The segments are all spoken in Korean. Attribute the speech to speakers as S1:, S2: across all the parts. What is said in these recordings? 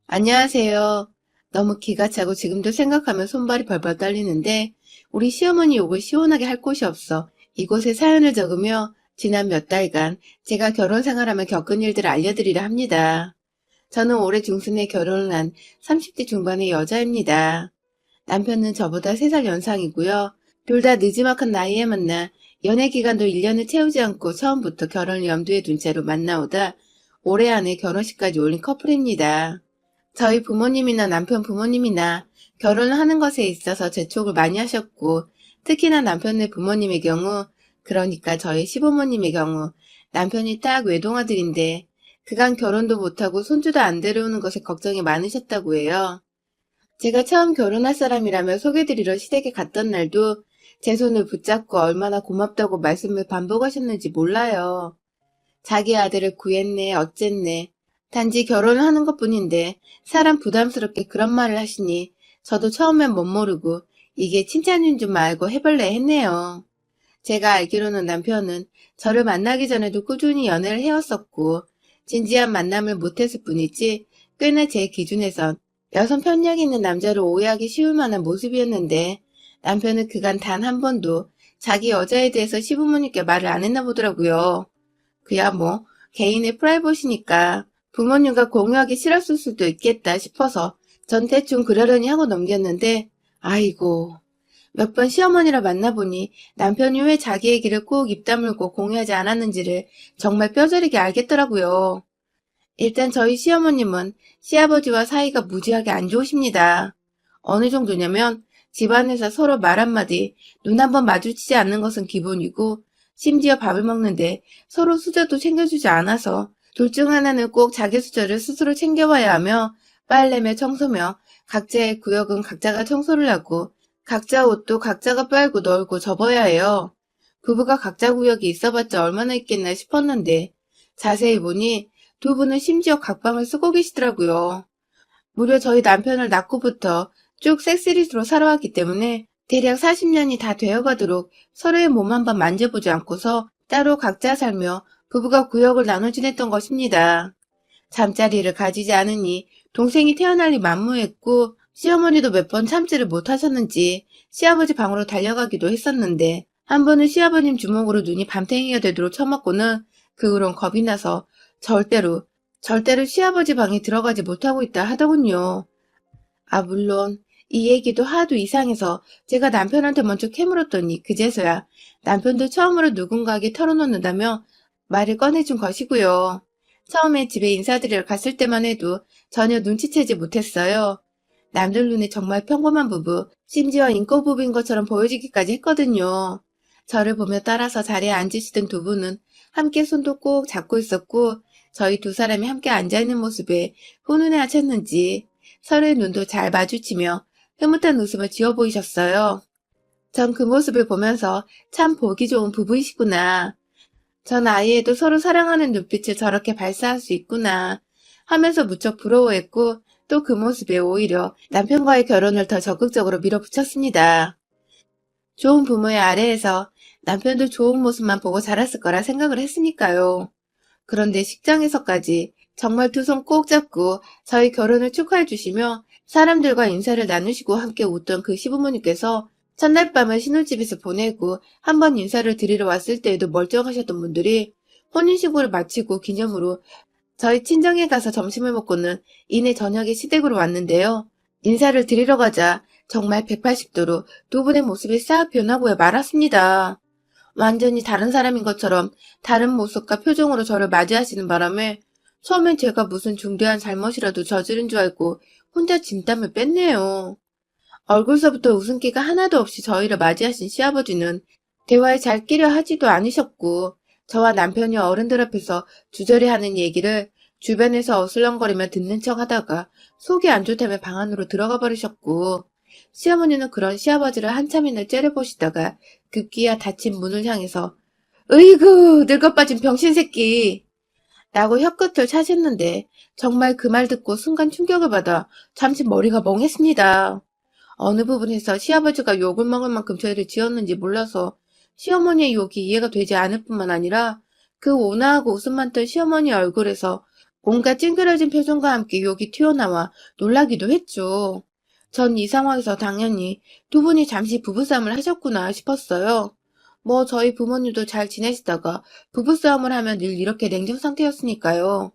S1: 안녕하세요. 너무 기가 차고 지금도 생각하면 손발이 벌벌 떨리는데 우리 시어머니 욕을 시원하게 할 곳이 없어 이곳에 사연을 적으며 지난 몇 달간 제가 결혼 생활하며 겪은 일들을 알려드리려 합니다. 저는 올해 중순에 결혼을 한 30대 중반의 여자입니다. 남편은 저보다 3살 연상이고요. 둘 다 느지막한 나이에 만나 연애 기간도 1년을 채우지 않고 처음부터 결혼을 염두에 둔 채로 만나오다 올해 안에 결혼식까지 올린 커플입니다. 저희 부모님이나 남편 부모님이나 결혼을 하는 것에 있어서 재촉을 많이 하셨고, 특히나 남편네 부모님의 경우, 그러니까 저희 시부모님의 경우, 남편이 딱 외동아들인데, 그간 결혼도 못하고 손주도 안 데려오는 것에 걱정이 많으셨다고 해요. 제가 처음 결혼할 사람이라며 소개드리러 시댁에 갔던 날도 제 손을 붙잡고 얼마나 고맙다고 말씀을 반복하셨는지 몰라요. 자기 아들을 구했네, 어쨌네. 단지 결혼을 하는 것뿐인데 사람 부담스럽게 그런 말을 하시니 저도 처음엔 못 모르고 이게 칭찬인 줄 알고 해볼래 했네요. 제가 알기로는 남편은 저를 만나기 전에도 꾸준히 연애를 해왔었고 진지한 만남을 못했을 뿐이지 꽤나 제 기준에선 여성 편향이 있는 남자를 오해하기 쉬울 만한 모습이었는데 남편은 그간 단 한 번도 자기 여자에 대해서 시부모님께 말을 안 했나 보더라고요. 그야 뭐 개인의 프라이버시니까 부모님과 공유하기 싫었을 수도 있겠다 싶어서 전 대충 그러려니 하고 넘겼는데 아이고 몇 번 시어머니를 만나보니 남편이 왜 자기 얘기를 꼭 입 다물고 공유하지 않았는지를 정말 뼈저리게 알겠더라고요. 일단 저희 시어머님은 시아버지와 사이가 무지하게 안 좋으십니다. 어느 정도냐면 집안에서 서로 말 한마디, 눈 한번 마주치지 않는 것은 기본이고 심지어 밥을 먹는데 서로 수저도 챙겨주지 않아서 둘 중 하나는 꼭 자기 수저를 스스로 챙겨와야 하며 빨래며 청소며 각자의 구역은 각자가 청소를 하고 각자 옷도 각자가 빨고 널고 접어야 해요. 부부가 각자 구역이 있어봤자 얼마나 있겠나 싶었는데 자세히 보니 두 분은 심지어 각방을 쓰고 계시더라고요. 무려 저희 남편을 낳고부터 쭉 섹시리스로 살아왔기 때문에 대략 40년이 다 되어가도록 서로의 몸 한 번 만져보지 않고서 따로 각자 살며 부부가 구역을 나눠 지냈던 것입니다. 잠자리를 가지지 않으니 동생이 태어날리 만무했고 시어머니도 몇 번 참지를 못하셨는지 시아버지 방으로 달려가기도 했었는데 한 번은 시아버님 주먹으로 눈이 밤탱이가 되도록 쳐맞고는 그 후론 겁이 나서 절대로 시아버지 방에 들어가지 못하고 있다 하더군요. 아, 물론 이 얘기도 하도 이상해서 제가 남편한테 먼저 캐물었더니 그제서야 남편도 처음으로 누군가에게 털어놓는다며 말을 꺼내준 것이고요. 처음에 집에 인사드리러 갔을 때만 해도 전혀 눈치채지 못했어요. 남들 눈에 정말 평범한 부부, 심지어 인고 부부인 것처럼 보여지기까지 했거든요. 저를 보며 따라서 자리에 앉으시던 두 분은 함께 손도 꼭 잡고 있었고 저희 두 사람이 함께 앉아있는 모습에 훈훈해 하셨는지 서로의 눈도 잘 마주치며 흐뭇한 웃음을 지어 보이셨어요. 전 그 모습을 보면서 참 보기 좋은 부부이시구나. 전 아이에도 서로 사랑하는 눈빛을 저렇게 발사할 수 있구나 하면서 무척 부러워했고 또 그 모습에 오히려 남편과의 결혼을 더 적극적으로 밀어붙였습니다. 좋은 부모의 아래에서 남편도 좋은 모습만 보고 자랐을 거라 생각을 했으니까요. 그런데 식장에서까지 정말 두 손 꼭 잡고 저희 결혼을 축하해 주시며 사람들과 인사를 나누시고 함께 웃던 그 시부모님께서 첫날 밤을 신혼집에서 보내고 한 번 인사를 드리러 왔을 때에도 멀쩡하셨던 분들이 혼인신고를 마치고 기념으로 저희 친정에 가서 점심을 먹고는 이내 저녁에 시댁으로 왔는데요. 인사를 드리러 가자 정말 180도로 두 분의 모습이 싹 변하고 말았습니다. 완전히 다른 사람인 것처럼 다른 모습과 표정으로 저를 맞이하시는 바람에 처음엔 제가 무슨 중대한 잘못이라도 저지른 줄 알고 혼자 진땀을 뺐네요. 얼굴서부터 웃음기가 하나도 없이 저희를 맞이하신 시아버지는 대화에 잘 끼려 하지도 않으셨고 저와 남편이 어른들 앞에서 주저리 하는 얘기를 주변에서 어슬렁거리며 듣는 척 하다가 속이 안 좋다며 방 안으로 들어가 버리셨고 시어머니는 그런 시아버지를 한참이나 째려보시다가 급기야 닫힌 문을 향해서 으이구 늙어빠진 병신새끼 라고 혀끝을 차셨는데 정말 그 말 듣고 순간 충격을 받아 잠시 머리가 멍했습니다. 어느 부분에서 시아버지가 욕을 먹을 만큼 죄를 지었는지 몰라서 시어머니의 욕이 이해가 되지 않을 뿐만 아니라 그 온화하고 웃음 많던 시어머니 얼굴에서 온갖 찡그러진 표정과 함께 욕이 튀어나와 놀라기도 했죠. 전 이 상황에서 당연히 두 분이 잠시 부부싸움을 하셨구나 싶었어요. 뭐 저희 부모님도 잘 지내시다가 부부싸움을 하면 늘 이렇게 냉정 상태였으니까요.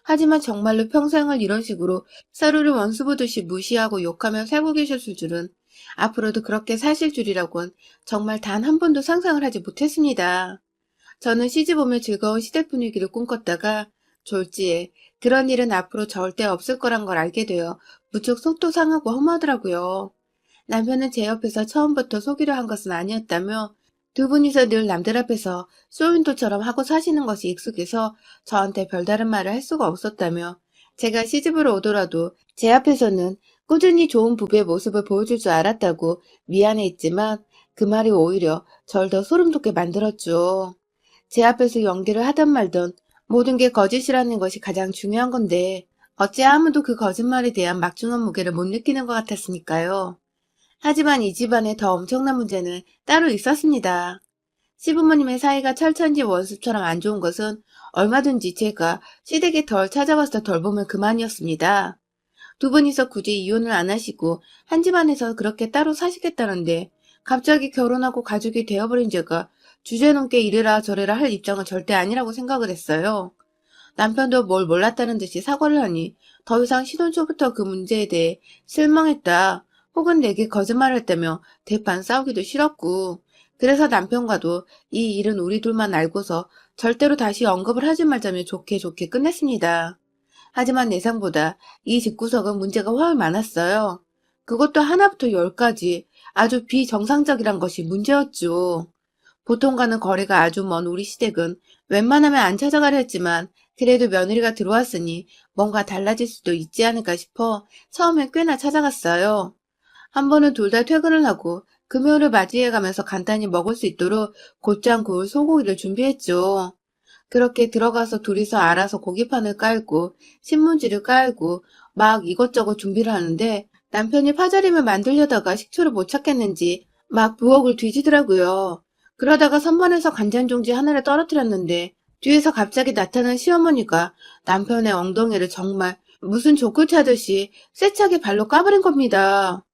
S1: 하지만 정말로 평생을 이런 식으로 서로를 원수 보듯이 무시하고 욕하며 살고 계셨을 줄은, 앞으로도 그렇게 사실 줄이라곤 정말 단 한 번도 상상을 하지 못했습니다. 저는 시집 오며 즐거운 시댁 분위기를 꿈꿨다가 졸지에 그런 일은 앞으로 절대 없을 거란 걸 알게 되어 무척 속도 상하고 허무하더라고요. 남편은 제 옆에서 처음부터 속이려 한 것은 아니었다며 두 분이서 늘 남들 앞에서 쇼윈도처럼 하고 사시는 것이 익숙해서 저한테 별다른 말을 할 수가 없었다며, 제가 시집을 오더라도 제 앞에서는 꾸준히 좋은 부부의 모습을 보여줄 줄 알았다고 미안해했지만, 그 말이 오히려 절 더 소름 돋게 만들었죠. 제 앞에서 연기를 하든 말든 모든 게 거짓이라는 것이 가장 중요한 건데, 어찌 아무도 그 거짓말에 대한 막중한 무게를 못 느끼는 것 같았으니까요. 하지만 이 집안에 더 엄청난 문제는 따로 있었습니다. 시부모님의 사이가 철천지 원수처럼 안 좋은 것은 얼마든지 제가 시댁에 덜 찾아와서 덜 보면 그만이었습니다. 두 분이서 굳이 이혼을 안 하시고 한 집안에서 그렇게 따로 사시겠다는데, 갑자기 결혼하고 가족이 되어버린 제가 주제넘게 이래라 저래라 할 입장은 절대 아니라고 생각을 했어요. 남편도 뭘 몰랐다는 듯이 사과를 하니 더 이상 신혼 초부터 그 문제에 대해 실망했다, 혹은 내게 거짓말을 했다며 대판 싸우기도 싫었고, 그래서 남편과도 이 일은 우리 둘만 알고서 절대로 다시 언급을 하지 말자며 좋게 좋게 끝냈습니다. 하지만 예상보다 이 집구석은 문제가 훨 많았어요. 그것도 하나부터 열까지 아주 비정상적이란 것이 문제였죠. 보통과는 거리가 아주 먼 우리 시댁은 웬만하면 안 찾아가려 했지만, 그래도 며느리가 들어왔으니 뭔가 달라질 수도 있지 않을까 싶어 처음엔 꽤나 찾아갔어요. 한 번은 둘 다 퇴근을 하고 금요일을 맞이해가면서 간단히 먹을 수 있도록 곧장 구울 소고기를 준비했죠. 그렇게 들어가서 둘이서 알아서 고기판을 깔고 신문지를 깔고 막 이것저것 준비를 하는데, 남편이 파절임을 만들려다가 식초를 못 찾겠는지 막 부엌을 뒤지더라고요. 그러다가 선반에서 간장종지 하나를 떨어뜨렸는데, 뒤에서 갑자기 나타난 시어머니가 남편의 엉덩이를 정말 무슨 족구 차듯이 세차게 발로 까버린 겁니다.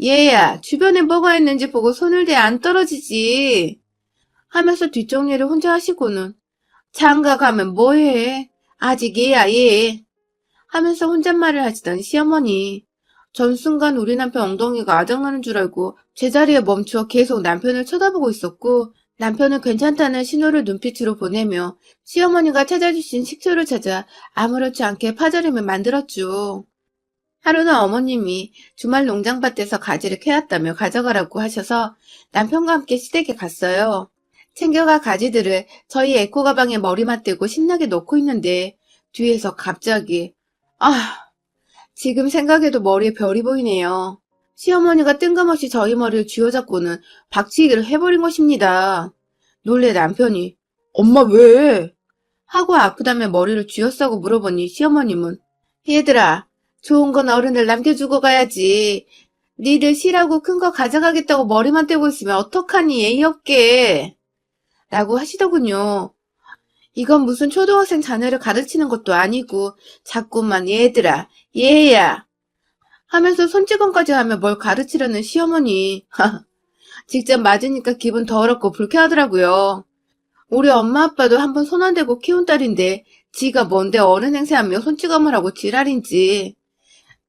S1: 얘야, 주변에 뭐가 있는지 보고 손을 대 안 떨어지지 하면서 뒷정리를 혼자 하시고는, 장가 가면 뭐해? 아직 얘야, 얘. 하면서 혼잣말을 하시던 시어머니. 전 순간 우리 남편 엉덩이가 아작나는 줄 알고 제자리에 멈추어 계속 남편을 쳐다보고 있었고, 남편은 괜찮다는 신호를 눈빛으로 보내며 시어머니가 찾아주신 식초를 찾아 아무렇지 않게 파절임을 만들었죠. 하루는 어머님이 주말 농장밭에서 가지를 캐왔다며 가져가라고 하셔서 남편과 함께 시댁에 갔어요. 챙겨가 가지들을 저희 에코 가방에 머리맡 대고 신나게 넣고 있는데, 뒤에서 갑자기, 아, 지금 생각해도 머리에 별이 보이네요. 시어머니가 뜬금없이 저희 머리를 쥐어잡고는 박치기를 해버린 것입니다. 놀래 남편이 엄마 왜? 하고 아프다며 머리를 쥐었다고 물어보니 시어머님은, 얘들아, 좋은 건 어른들 남겨주고 가야지. 니들 실하고 큰 거 가져가겠다고 머리만 떼고 있으면 어떡하니 예의 없게. 라고 하시더군요. 이건 무슨 초등학생 자녀를 가르치는 것도 아니고 자꾸만 얘들아, 얘야 하면서 손찌검까지 하며 뭘 가르치려는 시어머니. 직접 맞으니까 기분 더럽고 불쾌하더라고요. 우리 엄마 아빠도 한번 손 안 대고 키운 딸인데 지가 뭔데 어른 행세하며 손찌검을 하고 지랄인지.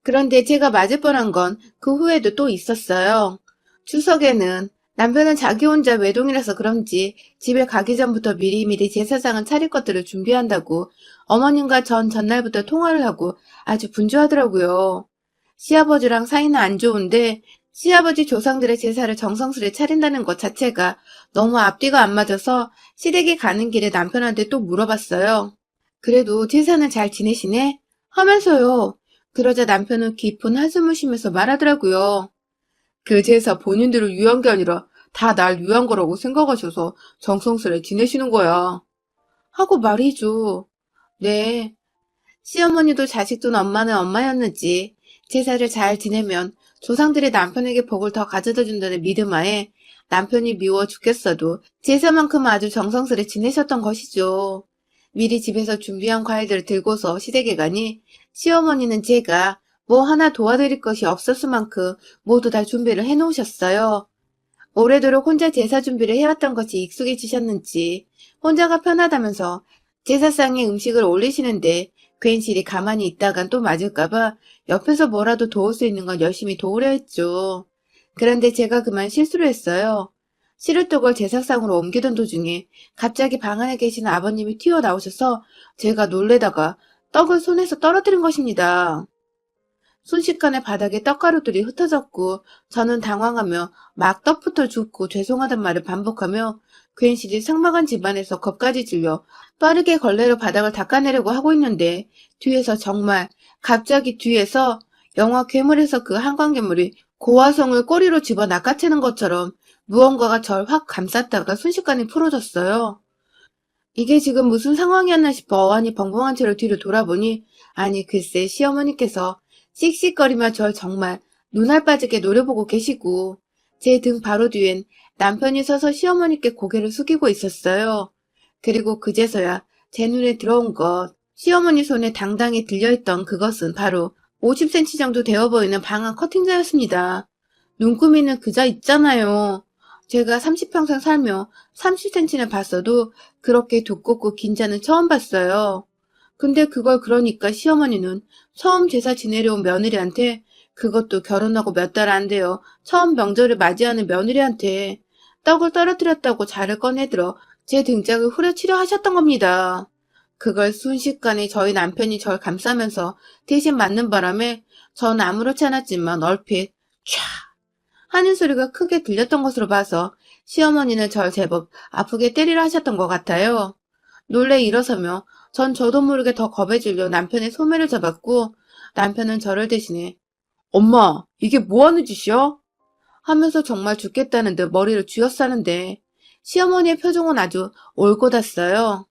S1: 그런데 제가 맞을 뻔한 건 그 후에도 또 있었어요. 추석에는 남편은 자기 혼자 외동이라서 그런지 집에 가기 전부터 미리미리 제사상을 차릴 것들을 준비한다고 어머님과 전날부터 통화를 하고 아주 분주하더라고요. 시아버지랑 사이는 안 좋은데 시아버지 조상들의 제사를 정성스레 차린다는 것 자체가 너무 앞뒤가 안 맞아서 시댁에 가는 길에 남편한테 또 물어봤어요. 그래도 제사는 잘 지내시네? 하면서요. 그러자 남편은 깊은 한숨을 쉬면서 말하더라고요. 그 제사 본인들을 위한 게 아니라 다 날 위한 거라고 생각하셔서 정성스레 지내시는 거야. 하고 말이죠. 네. 시어머니도 자식 둔 엄마는 엄마였는지 제사를 잘 지내면 조상들이 남편에게 복을 더 가져다 준다는 믿음하에 남편이 미워 죽겠어도 제사만큼 아주 정성스레 지내셨던 것이죠. 미리 집에서 준비한 과일들을 들고서 시댁에 가니 시어머니는 제가 뭐 하나 도와드릴 것이 없었을 만큼 모두 다 준비를 해놓으셨어요. 오래도록 혼자 제사 준비를 해왔던 것이 익숙해지셨는지 혼자가 편하다면서 제사상에 음식을 올리시는데 괜시리 가만히 있다간 또 맞을까봐 옆에서 뭐라도 도울 수 있는 건 열심히 도우려 했죠. 그런데 제가 그만 실수를 했어요. 시루떡을 제사상으로 옮기던 도중에 갑자기 방 안에 계시는 아버님이 튀어나오셔서 제가 놀래다가 떡을 손에서 떨어뜨린 것입니다. 순식간에 바닥에 떡가루들이 흩어졌고 저는 당황하며 막 떡부터 줍고 죄송하단 말을 반복하며 괜시리 삭막한 집안에서 겁까지 질려 빠르게 걸레로 바닥을 닦아내려고 하고 있는데 뒤에서 정말 갑자기 뒤에서 영화 괴물에서 그 한광괴물이 고화성을 꼬리로 집어 낚아채는 것처럼 무언가가 절 확 감쌌다가 순식간에 풀어졌어요. 이게 지금 무슨 상황이었나 싶어 어안이 벙벙한 채로 뒤로 돌아보니 아니 글쎄 시어머니께서 씩씩거리며 절 정말 눈알 빠지게 노려보고 계시고 제 등 바로 뒤엔 남편이 서서 시어머니께 고개를 숙이고 있었어요. 그리고 그제서야 제 눈에 들어온 것, 시어머니 손에 당당히 들려있던 그것은 바로 50cm 정도 되어 보이는 방한 커팅자였습니다. 눈꾸미는 그자 있잖아요. 제가 30평생 살며 30cm는 봤어도 그렇게 두껍고 긴 자는 처음 봤어요. 근데 그걸 그러니까 시어머니는 처음 제사 지내려 온 며느리한테 그것도 결혼하고 몇 달 안 돼요. 처음 명절을 맞이하는 며느리한테 떡을 떨어뜨렸다고 자를 꺼내들어 제 등짝을 후려치려 하셨던 겁니다. 그걸 순식간에 저희 남편이 절 감싸면서 대신 맞는 바람에 전 아무렇지 않았지만 얼핏 촤 하는 소리가 크게 들렸던 것으로 봐서 시어머니는 절 제법 아프게 때리려 하셨던 것 같아요. 놀래 일어서며 전 저도 모르게 더 겁에 질려 남편의 소매를 잡았고 남편은 저를 대신해 엄마, 이게 뭐하는 짓이야? 하면서 정말 죽겠다는 듯 머리를 쥐어싸는데 시어머니의 표정은 아주 올곧았어요.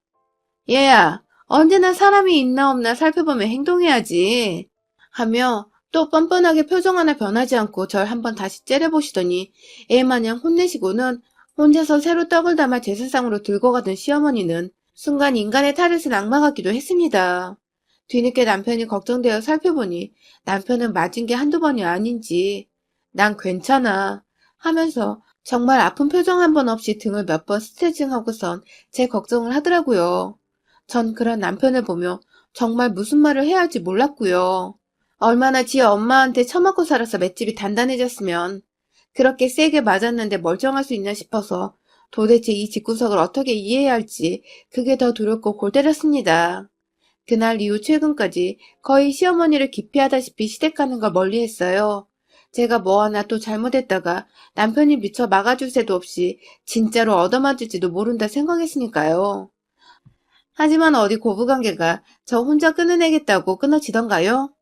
S1: 얘야, 언제나 사람이 있나 없나 살펴보며 행동해야지. 하며 또 뻔뻔하게 표정 하나 변하지 않고 절 한번 다시 째려보시더니 애마냥 혼내시고는 혼자서 새로 떡을 담아 제사상으로 들고 가던 시어머니는 순간 인간의 탈을 악마 같기도 했습니다. 뒤늦게 남편이 걱정되어 살펴보니 남편은 맞은 게 한두 번이 아닌지 난 괜찮아 하면서 정말 아픈 표정 한 번 없이 등을 몇 번 스트레칭하고선 제 걱정을 하더라고요. 전 그런 남편을 보며 정말 무슨 말을 해야 할지 몰랐고요. 얼마나 지 엄마한테 처맞고 살아서 맷집이 단단해졌으면 그렇게 세게 맞았는데 멀쩡할 수 있나 싶어서 도대체 이 집구석을 어떻게 이해해야 할지 그게 더 두렵고 골 때렸습니다. 그날 이후 최근까지 거의 시어머니를 기피하다시피 시댁 가는 걸 멀리했어요. 제가 뭐 하나 또 잘못했다가 남편이 미처 막아줄 새도 없이 진짜로 얻어맞을지도 모른다 생각했으니까요. 하지만 어디 고부관계가 저 혼자 끊어내겠다고 끊어지던가요?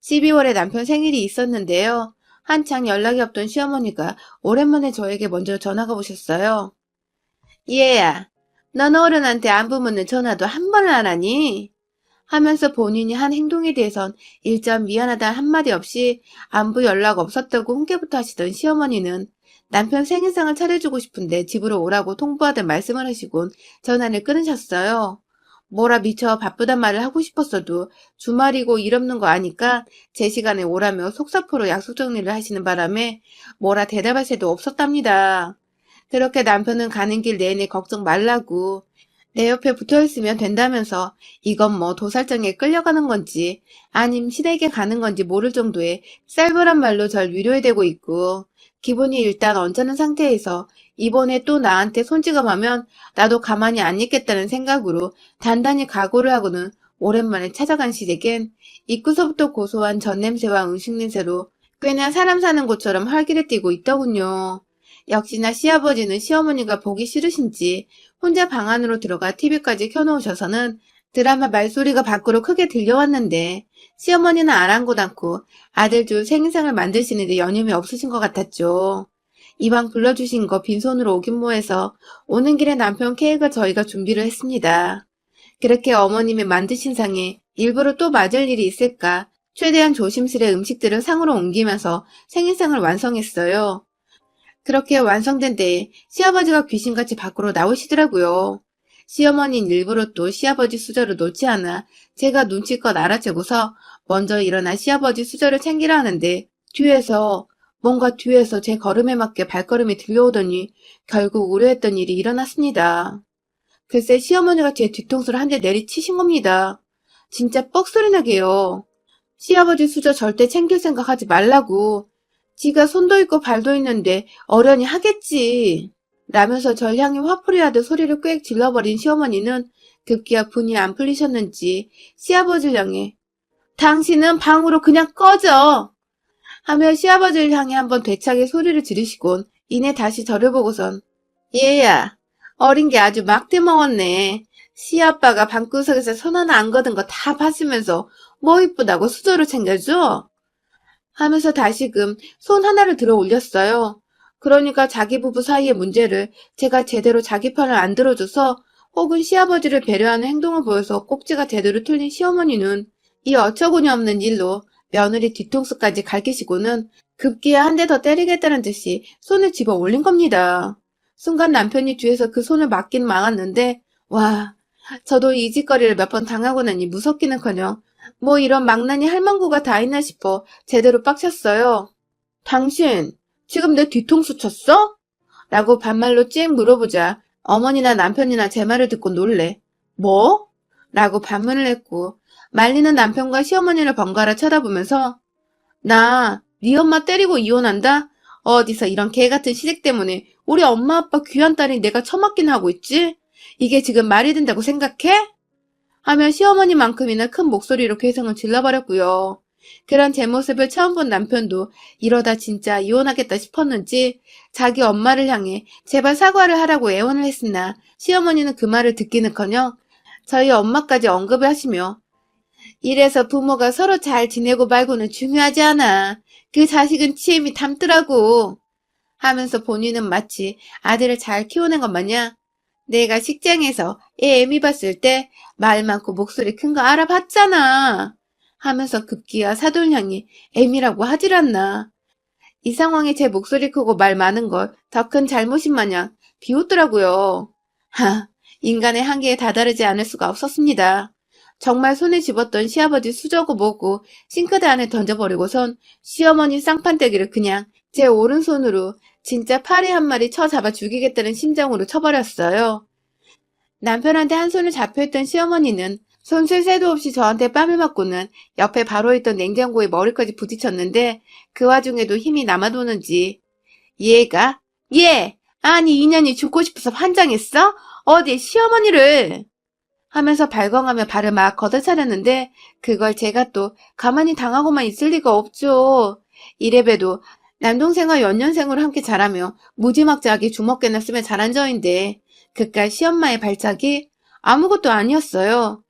S1: 12월에 남편 생일이 있었는데요. 한창 연락이 없던 시어머니가 오랜만에 저에게 먼저 전화가 오셨어요. 얘야, 넌 어른한테 안부 묻는 전화도 한 번을 안 하니? 하면서 본인이 한 행동에 대해선 일점 미안하다 한마디 없이 안부 연락 없었다고 훈계부터 하시던 시어머니는 남편 생일상을 차려주고 싶은데 집으로 오라고 통보하듯 말씀을 하시곤 전화를 끊으셨어요. 뭐라 미처 바쁘단 말을 하고 싶었어도 주말이고 일 없는 거 아니까 제 시간에 오라며 속사포로 약속 정리를 하시는 바람에 뭐라 대답할 새도 없었답니다. 그렇게 남편은 가는 길 내내 걱정 말라고 내 옆에 붙어있으면 된다면서 이건 뭐 도살장에 끌려가는 건지 아님 시댁에 가는 건지 모를 정도의 쌀벌한 말로 절 위로해대고 있고 기분이 일단 언짢은 상태에서 이번에 또 나한테 손찌검하면 나도 가만히 안 있겠다는 생각으로 단단히 각오를 하고는 오랜만에 찾아간 시댁엔 입구서부터 고소한 젖냄새와 음식 냄새로 꽤나 사람 사는 곳처럼 활기를 띠고 있더군요. 역시나 시아버지는 시어머니가 보기 싫으신지 혼자 방 안으로 들어가 TV까지 켜놓으셔서는 드라마 말소리가 밖으로 크게 들려왔는데 시어머니는 아랑곳 않고 아들 둘 생일상을 만드시는데 여념이 없으신 것 같았죠. 이방 불러주신 거 빈손으로 오긴 뭐해서 오는 길에 남편 케이크를 저희가 준비를 했습니다. 그렇게 어머님이 만드신 상에 일부러 또 맞을 일이 있을까 최대한 조심스레 음식들을 상으로 옮기면서 생일상을 완성했어요. 그렇게 완성된 데에 시아버지가 귀신같이 밖으로 나오시더라고요. 시어머니는 일부러 또 시아버지 수저를 놓지 않아 제가 눈치껏 알아채고서 먼저 일어나 시아버지 수저를 챙기려 하는데 뭔가 뒤에서 제 걸음에 맞게 발걸음이 들려오더니 결국 우려했던 일이 일어났습니다. 글쎄 시어머니가 제 뒤통수를 한 대 내리치신 겁니다. 진짜 뻑소리 나게요. 시아버지 수저 절대 챙길 생각하지 말라고. 지가 손도 있고 발도 있는데 어련히 하겠지. 라면서 절 향해 화풀이하듯 소리를 꽥 질러버린 시어머니는 급기야 분이 안 풀리셨는지 시아버지를 향해 당신은 방으로 그냥 꺼져! 하며 시아버지를 향해 한번 되차게 소리를 지르시곤 이내 다시 저를 보고선 얘야, 어린 게 아주 막대 먹었네. 시아빠가 방구석에서 손 하나 안 거둔 거 다 봤으면서 뭐 이쁘다고 수저를 챙겨줘? 하면서 다시금 손 하나를 들어 올렸어요. 그러니까 자기 부부 사이의 문제를 제가 제대로 자기 편을 안 들어줘서 혹은 시아버지를 배려하는 행동을 보여서 꼭지가 제대로 뚫린 시어머니는 이 어처구니 없는 일로 며느리 뒤통수까지 갈기시고는 급기야 한 대 더 때리겠다는 듯이 손을 집어 올린 겁니다. 순간 남편이 뒤에서 그 손을 막긴 막았는데 와, 저도 이 짓거리를 몇 번 당하고 나니 무섭기는커녕 뭐 이런 망나니 할망구가 다 있나 싶어 제대로 빡쳤어요. 당신 지금 내 뒤통수 쳤어? 라고 반말로 찡 물어보자 어머니나 남편이나 제 말을 듣고 놀래. 뭐? 라고 반문을 했고 말리는 남편과 시어머니를 번갈아 쳐다보면서 나 네 엄마 때리고 이혼한다? 어디서 이런 개같은 시댁 때문에 우리 엄마 아빠 귀한 딸이 내가 처맞긴 하고 있지? 이게 지금 말이 된다고 생각해? 하며 시어머니만큼이나 큰 목소리로 괴성을 질러버렸고요. 그런 제 모습을 처음 본 남편도 이러다 진짜 이혼하겠다 싶었는지 자기 엄마를 향해 제발 사과를 하라고 애원을 했으나 시어머니는 그 말을 듣기는커녕 저희 엄마까지 언급을 하시며 이래서 부모가 서로 잘 지내고 말고는 중요하지 않아. 그 자식은 치임이 닮더라고. 하면서 본인은 마치 아들을 잘 키워낸 것 마냥 내가 식장에서 애 애미 봤을 때 말 많고 목소리 큰 거 알아봤잖아. 하면서 급기야 사돈 향이 애미라고 하질 않나. 이 상황에 제 목소리 크고 말 많은 걸 더 큰 잘못인 마냥 비웃더라고요. 인간의 한계에 다다르지 않을 수가 없었습니다. 정말 손에 집었던 시아버지 수저고 뭐고 싱크대 안에 던져버리고선 시어머니 쌍판대기를 그냥 제 오른손으로 진짜 파리 한 마리 쳐 잡아 죽이겠다는 심정으로 쳐버렸어요. 남편한테 한 손을 잡혀있던 시어머니는 손쓸 새도 없이 저한테 뺨을 맞고는 옆에 바로 있던 냉장고에 머리까지 부딪혔는데 그 와중에도 힘이 남아도는지 얘가? 아니 인연이 죽고 싶어서 환장했어? 어디 시어머니를 하면서 발광하며 발을 막 걷어차렸는데 그걸 제가 또 가만히 당하고만 있을 리가 없죠. 이래봬도 남동생과 연년생으로 함께 자라며 무지막지하게 주먹개나 쓰며 자란 저인데 그깟 시엄마의 발작이 아무것도 아니었어요.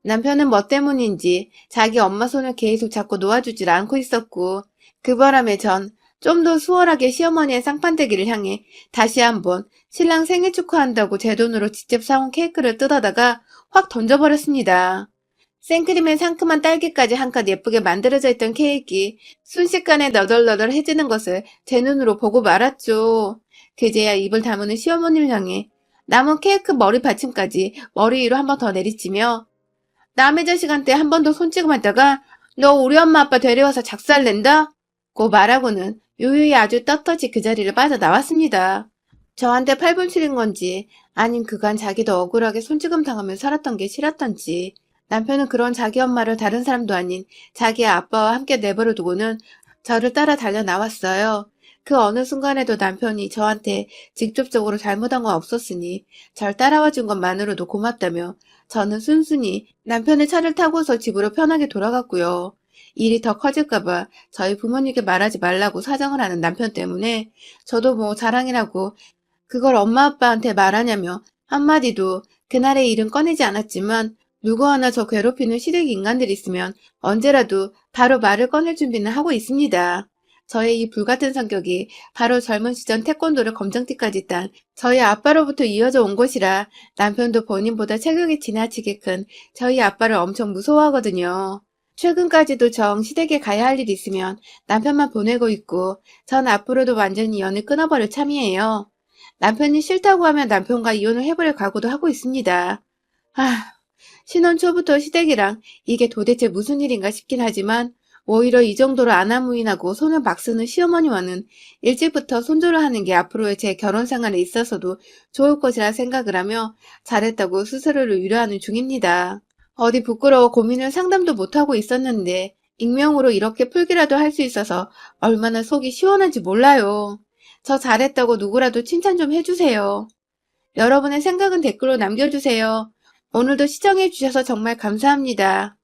S1: 남편은 뭐 때문인지 자기 엄마 손을 계속 잡고 놓아주질 않고 있었고 그 바람에 전 좀 더 수월하게 시어머니의 쌍판대기를 향해 다시 한번 신랑 생일 축하한다고 제 돈으로 직접 사온 케이크를 뜯어다가 확 던져버렸습니다. 생크림에 상큼한 딸기까지 한껏 예쁘게 만들어져 있던 케이크 순식간에 너덜너덜해지는 것을 제 눈으로 보고 말았죠. 그제야 입을 다무는 시어머니를 향해 남은 케이크 머리 받침까지 머리 위로 한 번 더 내리치며 남의 자식한테 한 번 더 손찌검 했다가 너 우리 엄마 아빠 데려와서 작살낸다? 고 말하고는 요요히 아주 떳떳이 그 자리를 빠져나왔습니다. 저한테 팔분 치린 건지 아님 그간 자기도 억울하게 손찌검 당하며 살았던 게 싫었던지 남편은 그런 자기 엄마를 다른 사람도 아닌 자기 아빠와 함께 내버려 두고는 저를 따라 달려 나왔어요. 그 어느 순간에도 남편이 저한테 직접적으로 잘못한 건 없었으니 절 따라와 준 것만으로도 고맙다며 저는 순순히 남편의 차를 타고서 집으로 편하게 돌아갔고요. 일이 더 커질까봐 저희 부모님께 말하지 말라고 사정을 하는 남편 때문에 저도 뭐 자랑이라고 그걸 엄마 아빠한테 말하냐며 한마디도 그날의 일은 꺼내지 않았지만 누구 하나 저 괴롭히는 시댁 인간들이 있으면 언제라도 바로 말을 꺼낼 준비는 하고 있습니다. 저의 이 불같은 성격이 바로 젊은 시절 태권도를 검정띠까지 딴 저희 아빠로부터 이어져 온 것이라 남편도 본인보다 체격이 지나치게 큰 저희 아빠를 엄청 무서워하거든요. 최근까지도 정 시댁에 가야 할 일이 있으면 남편만 보내고 있고 전 앞으로도 완전히 연을 끊어버릴 참이에요. 남편이 싫다고 하면 남편과 이혼을 해버릴 각오도 하고 있습니다. 아, 신혼 초부터 시댁이랑 이게 도대체 무슨 일인가 싶긴 하지만 오히려 이 정도로 아나무인하고 손을 막 쓰는 시어머니와는 일찍부터 손절을 하는 게 앞으로의 제 결혼 생활에 있어서도 좋을 것이라 생각을 하며 잘했다고 스스로를 위로하는 중입니다. 어디 부끄러워 고민을 상담도 못하고 있었는데 익명으로 이렇게 풀기라도 할 수 있어서 얼마나 속이 시원한지 몰라요. 저 잘했다고 누구라도 칭찬 좀 해주세요. 여러분의 생각은 댓글로 남겨주세요. 오늘도 시청해주셔서 정말 감사합니다.